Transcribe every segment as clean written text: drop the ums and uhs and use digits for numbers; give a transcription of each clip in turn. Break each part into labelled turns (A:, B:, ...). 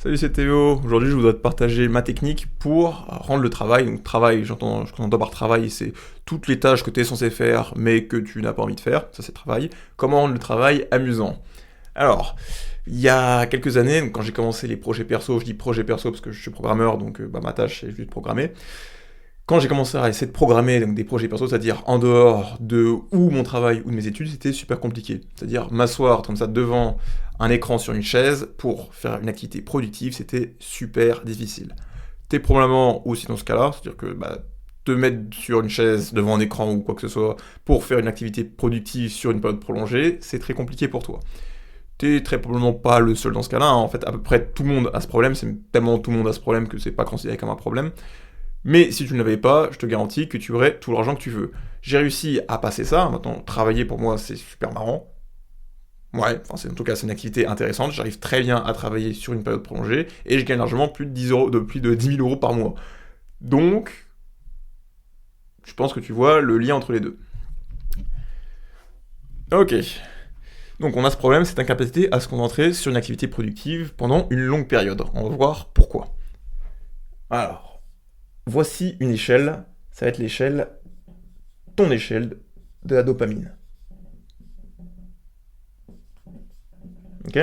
A: Salut, c'est Théo. Aujourd'hui, je voudrais te partager ma technique pour rendre le travail. Donc, travail, ce qu'on entend par travail, c'est toutes les tâches que tu es censé faire, mais que tu n'as pas envie de faire. Ça, c'est travail. Comment rendre le travail amusant? Alors, il y a quelques années, donc, quand j'ai commencé les projets perso, je dis projets perso parce que je suis programmeur, donc ma tâche, c'est juste de programmer. Quand j'ai commencé à essayer de programmer donc, des projets perso, c'est-à-dire en dehors de ou mon travail ou de mes études, c'était super compliqué. C'est-à-dire m'asseoir comme ça devant un écran sur une chaise pour faire une activité productive, c'était super difficile. T'es probablement aussi dans ce cas-là, c'est-à-dire que te mettre sur une chaise devant un écran ou quoi que ce soit pour faire une activité productive sur une période prolongée, c'est très compliqué pour toi. T'es très probablement pas le seul dans ce cas-là, hein. En fait, à peu près tout le monde a ce problème, c'est tellement tout le monde a ce problème que c'est pas considéré comme un problème. Mais si tu ne l'avais pas, je te garantis que tu aurais tout l'argent que tu veux. J'ai réussi à passer ça. Maintenant, travailler pour moi, c'est super marrant. Ouais, enfin, en tout cas, c'est une activité intéressante. J'arrive très bien à travailler sur une période prolongée et je gagne largement plus de 10 euros, de plus de 10 000 euros par mois. Donc, je pense que tu vois le lien entre les deux. Ok. Donc, on a ce problème, cette incapacité à se concentrer sur une activité productive pendant une longue période. On va voir pourquoi. Alors, voici une échelle. Ça va être ton échelle de la dopamine. Ok?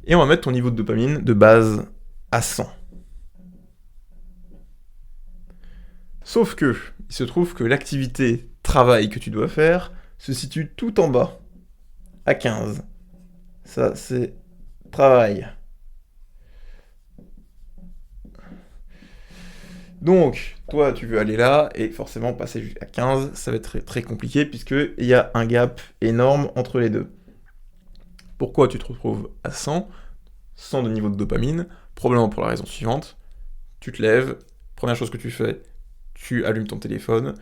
A: Et on va mettre ton niveau de dopamine de base à 100. Sauf que, il se trouve que l'activité travail que tu dois faire se situe tout en bas, à 15. Ça, c'est travail. Donc, toi, tu veux aller là, et forcément, passer jusqu'à 15, ça va être très, très compliqué, puisqu'il y a un gap énorme entre les deux. Pourquoi tu te retrouves à 100, 100 de niveau de dopamine? Probablement pour la raison suivante. Tu te lèves, première chose que tu fais, tu allumes ton téléphone,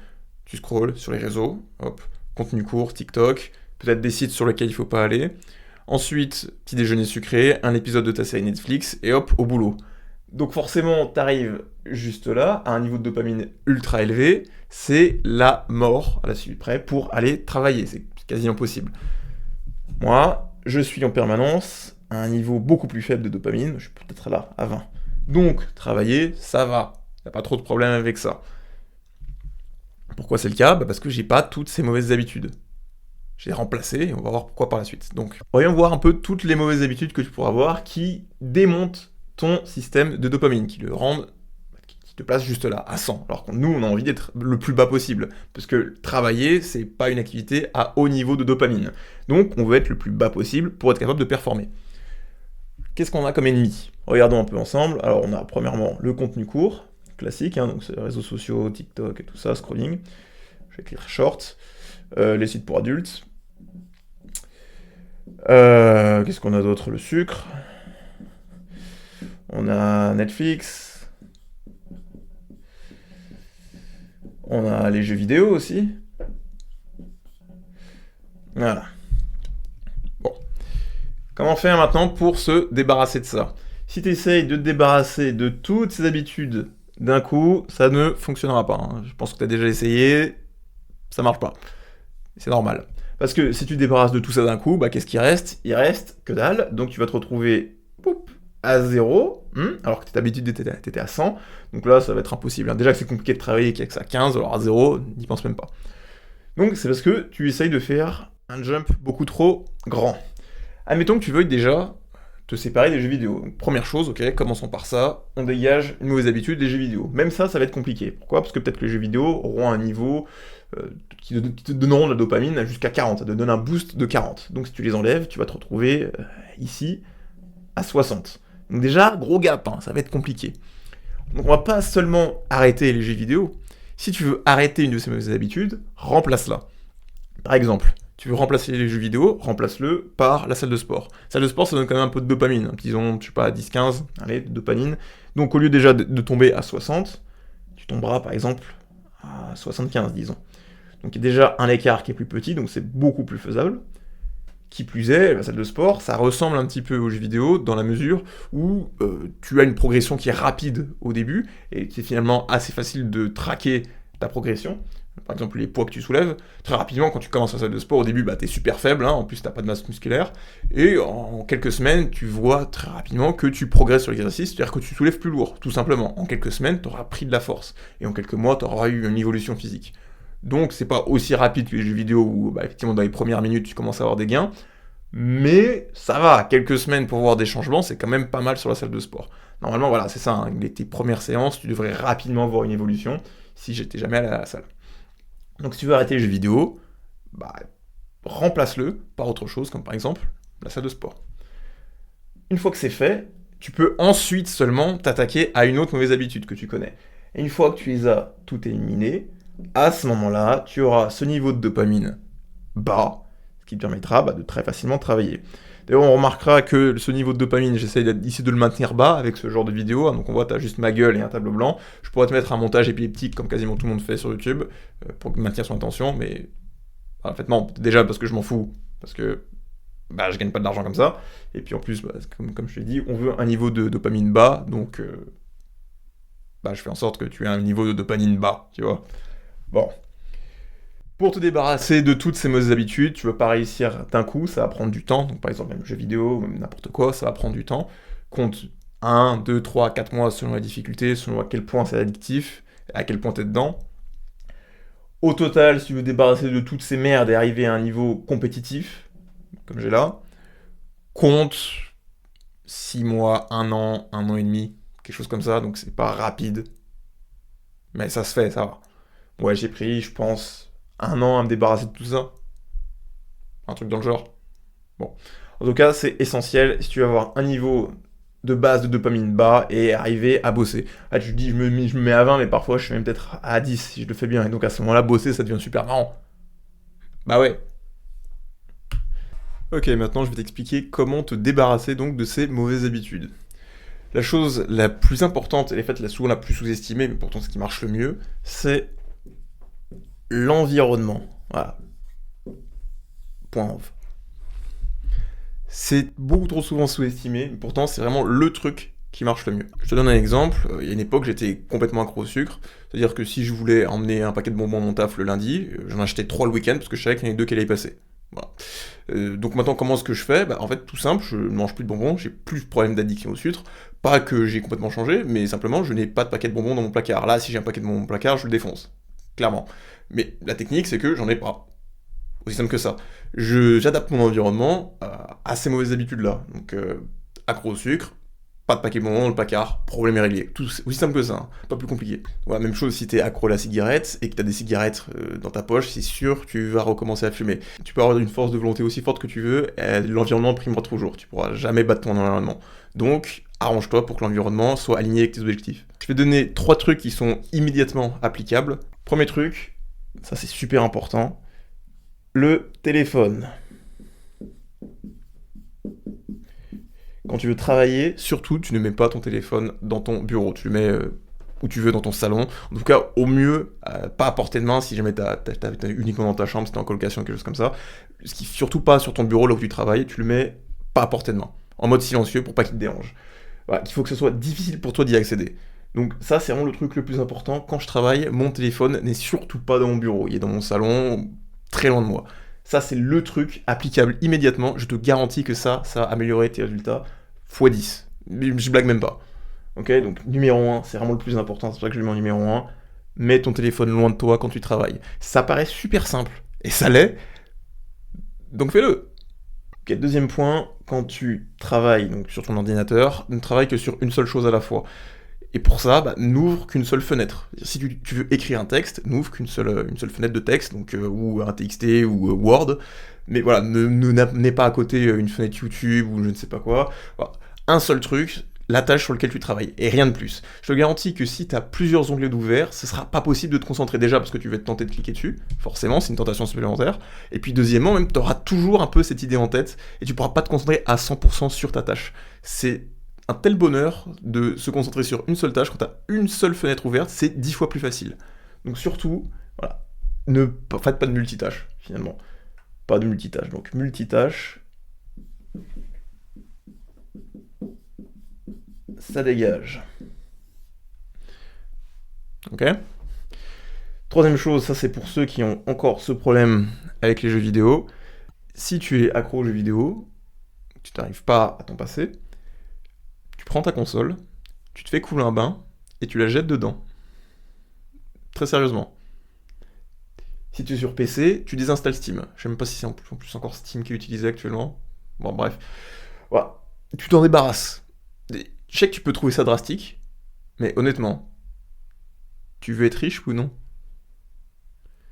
A: tu scrolles sur les réseaux, hop, contenu court, TikTok, peut-être des sites sur lesquels il faut pas aller. Ensuite, petit déjeuner sucré, un épisode de ta série Netflix, et hop, au boulot. Donc forcément, t'arrives juste là, à un niveau de dopamine ultra élevé, c'est la mort à la suite près pour aller travailler, c'est quasi impossible. Moi, je suis en permanence à un niveau beaucoup plus faible de dopamine, je suis peut-être là à 20. Donc, travailler, ça va, y a pas trop de problème avec ça. Pourquoi c'est le cas? Parce que j'ai pas toutes ces mauvaises habitudes. Je les ai remplacées, et on va voir pourquoi par la suite. Donc, voyons voir un peu toutes les mauvaises habitudes que tu pourras avoir qui démontent ton système de dopamine, qui le rendent, qui te place juste là, à 100. Alors que nous, on a envie d'être le plus bas possible. Parce que travailler, c'est pas une activité à haut niveau de dopamine. Donc, on veut être le plus bas possible pour être capable de performer. Qu'est-ce qu'on a comme ennemi? Regardons un peu ensemble. Alors, on a premièrement le contenu court, classique, hein, donc c'est les réseaux sociaux, TikTok et tout ça, scrolling. Je vais écrire short. Les sites pour adultes. Qu'est-ce qu'on a d'autre? Le sucre. On a Netflix. On a les jeux vidéo aussi. Voilà. Bon. Comment faire maintenant pour se débarrasser de ça? Si tu essayes de te débarrasser de toutes ces habitudes d'un coup, ça ne fonctionnera pas, hein. Je pense que tu as déjà essayé, ça marche pas. C'est normal. Parce que si tu te débarrasses de tout ça d'un coup, qu'est-ce qui reste? Il reste que dalle, donc tu vas te retrouver à 0, alors que tes habitudes t'étais à 100, donc là ça va être impossible, hein. Déjà que c'est compliqué de travailler qu'il y a que ça à 15, alors à 0, n'y pense même pas. Donc c'est parce que tu essayes de faire un jump beaucoup trop grand. Admettons que tu veuilles déjà te séparer des jeux vidéo. Donc, première chose, ok, commençons par ça, on dégage une mauvaise habitude des jeux vidéo. Même ça va être compliqué. Pourquoi? Parce que peut-être que les jeux vidéo auront un niveau qui te donneront de la dopamine jusqu'à 40, ça te donne un boost de 40. Donc si tu les enlèves, tu vas te retrouver ici à 60. Donc déjà, gros gap, hein, ça va être compliqué. Donc on va pas seulement arrêter les jeux vidéo. Si tu veux arrêter une de ces mauvaises habitudes, remplace-la. Par exemple, tu veux remplacer les jeux vidéo, remplace-le par la salle de sport. Salle de sport, ça donne quand même un peu de dopamine. Disons, je sais pas, 10-15, allez, de dopamine. Donc au lieu déjà de tomber à 60, tu tomberas par exemple à 75, disons. Donc il y a déjà un écart qui est plus petit, donc c'est beaucoup plus faisable. Qui plus est, la salle de sport, ça ressemble un petit peu aux jeux vidéo dans la mesure où tu as une progression qui est rapide au début, et c'est finalement assez facile de traquer ta progression. par exemple les poids que tu soulèves, très rapidement quand tu commences la salle de sport, au début t'es super faible, hein, en plus t'as pas de masse musculaire, et en quelques semaines tu vois très rapidement que tu progresses sur l'exercice, c'est-à-dire que tu soulèves plus lourd, tout simplement. En quelques semaines t'auras pris de la force, et en quelques mois t'auras eu une évolution physique. Donc c'est pas aussi rapide que les jeux vidéo où effectivement dans les premières minutes tu commences à avoir des gains, mais ça va, quelques semaines pour voir des changements, c'est quand même pas mal sur la salle de sport. Normalement, voilà, c'est ça, hein, tes premières séances, tu devrais rapidement voir une évolution si j'étais jamais allé à la salle. Donc si tu veux arrêter les jeux vidéo, bah, remplace-le par autre chose, comme par exemple la salle de sport. Une fois que c'est fait, tu peux ensuite seulement t'attaquer à une autre mauvaise habitude que tu connais. Et une fois que tu les as toutes éliminées, à ce moment-là, tu auras ce niveau de dopamine bas, ce qui te permettra de très facilement travailler. D'ailleurs, on remarquera que ce niveau de dopamine, j'essaie ici de le maintenir bas avec ce genre de vidéo. Donc on voit, tu as juste ma gueule et un tableau blanc. Je pourrais te mettre un montage épileptique comme quasiment tout le monde fait sur YouTube pour maintenir son attention, mais en fait non, déjà parce que je m'en fous, parce que je gagne pas de l'argent comme ça. Et puis en plus, comme je t'ai dit, on veut un niveau de dopamine bas, donc je fais en sorte que tu aies un niveau de dopamine bas, tu vois. Bon, pour te débarrasser de toutes ces mauvaises habitudes, tu vas pas réussir d'un coup, ça va prendre du temps. Donc par exemple, même jeux vidéo, même n'importe quoi, ça va prendre du temps. Compte 1, 2, 3, 4 mois selon la difficulté, selon à quel point c'est addictif, à quel point t'es dedans. Au total, si tu veux te débarrasser de toutes ces merdes et arriver à un niveau compétitif, comme j'ai là, compte 6 mois, 1 an et demi, quelque chose comme ça, donc c'est pas rapide. Mais ça se fait, ça va. Ouais, j'ai pris, je pense, 1 an à me débarrasser de tout ça. Un truc dans le genre. Bon. En tout cas, c'est essentiel si tu veux avoir un niveau de base de dopamine bas et arriver à bosser. Là, tu te dis, je me mets à 20, mais parfois je suis même peut-être à 10 si je le fais bien. Et donc à ce moment-là, bosser, ça devient super marrant. Bah ouais. Ok, maintenant je vais t'expliquer comment te débarrasser donc de ces mauvaises habitudes. La chose la plus importante, et en fait souvent la plus sous-estimée, mais pourtant ce qui marche le mieux, c'est l'environnement. Voilà. Point off. C'est beaucoup trop souvent sous-estimé, mais pourtant c'est vraiment le truc qui marche le mieux. Je te donne un exemple, il y a une époque j'étais complètement accro au sucre, c'est-à-dire que si je voulais emmener un paquet de bonbons à mon taf le lundi, j'en achetais 3 le week-end parce que je savais qu'il y en avait 2 qui allaient y passer. Voilà. Donc maintenant comment est-ce que je fais? En fait tout simple, je ne mange plus de bonbons, j'ai plus de problème d'addiction au sucre, pas que j'ai complètement changé, mais simplement je n'ai pas de paquet de bonbons dans mon placard. Là si j'ai un paquet de bonbons dans mon placard, je le défonce, clairement. Mais la technique c'est que j'en ai pas. Aussi simple que ça. J'adapte mon environnement à ces mauvaises habitudes-là. Donc, accro au sucre, pas de paquet bonbons dans le placard, problème est réglé. Tout, aussi simple que ça, hein, pas plus compliqué. Voilà, même chose si t'es accro à la cigarette et que t'as des cigarettes dans ta poche, c'est sûr tu vas recommencer à fumer. Tu peux avoir une force de volonté aussi forte que tu veux, l'environnement primera toujours. Tu pourras jamais battre ton environnement. Donc, arrange-toi pour que l'environnement soit aligné avec tes objectifs. Je vais donner 3 trucs qui sont immédiatement applicables. Premier truc, ça c'est super important, le téléphone. Quand tu veux travailler, surtout, tu ne mets pas ton téléphone dans ton bureau. Tu le mets où tu veux, dans ton salon. En tout cas, au mieux, pas à portée de main si jamais t'as uniquement dans ta chambre, si t'es en colocation, quelque chose comme ça. Ce qui surtout pas sur ton bureau, là où tu travailles, tu le mets pas à portée de main. En mode silencieux pour pas qu'il te dérange. Voilà, il faut que ce soit difficile pour toi d'y accéder. Donc ça, c'est vraiment le truc le plus important. Quand je travaille, mon téléphone n'est surtout pas dans mon bureau. Il est dans mon salon, très loin de moi. Ça, c'est le truc applicable immédiatement. Je te garantis que ça va améliorer tes résultats x 10. Je blague même pas. Ok, donc numéro 1, c'est vraiment le plus important. C'est pour ça que je le mets en numéro 1. Mets ton téléphone loin de toi quand tu travailles. Ça paraît super simple. Et ça l'est. Donc fais-le. Ok, deuxième point, quand tu travailles donc sur ton ordinateur, ne travaille que sur une seule chose à la fois. Et pour ça, n'ouvre qu'une seule fenêtre. Si tu veux écrire un texte, n'ouvre une seule fenêtre de texte, donc ou un TXT ou Word. Mais voilà, n'aie pas à côté une fenêtre YouTube ou je ne sais pas quoi. Voilà. Un seul truc, la tâche sur laquelle tu travailles, et rien de plus. Je te garantis que si tu as plusieurs onglets d'ouvert, ce sera pas possible de te concentrer déjà parce que tu vas te tenter de cliquer dessus, forcément, c'est une tentation supplémentaire. Et puis deuxièmement, même tu auras toujours un peu cette idée en tête et tu pourras pas te concentrer à 100% sur ta tâche. C'est un tel bonheur de se concentrer sur une seule tâche quand tu as une seule fenêtre ouverte, c'est 10 fois plus facile. Donc surtout, voilà, faites pas de multitâche finalement. Pas de multitâche. Donc multitâche, ça dégage. Ok. Troisième chose, ça c'est pour ceux qui ont encore ce problème avec les jeux vidéo. Si tu es accro aux jeux vidéo, tu n'arrives pas à t'en passer, tu prends ta console, tu te fais couler un bain et tu la jettes dedans. Très sérieusement. Si tu es sur PC, tu désinstalles Steam. Je sais même pas si c'est en plus encore Steam qui est utilisé actuellement. Bon, bref. Voilà. Tu t'en débarrasses. Je sais que tu peux trouver ça drastique, mais honnêtement, tu veux être riche ou non?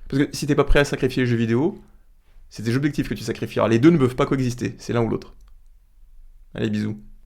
A: Parce que si t'es pas prêt à sacrifier les jeux vidéo, c'est tes objectifs que tu sacrifieras. Les deux ne peuvent pas coexister, c'est l'un ou l'autre. Allez, bisous.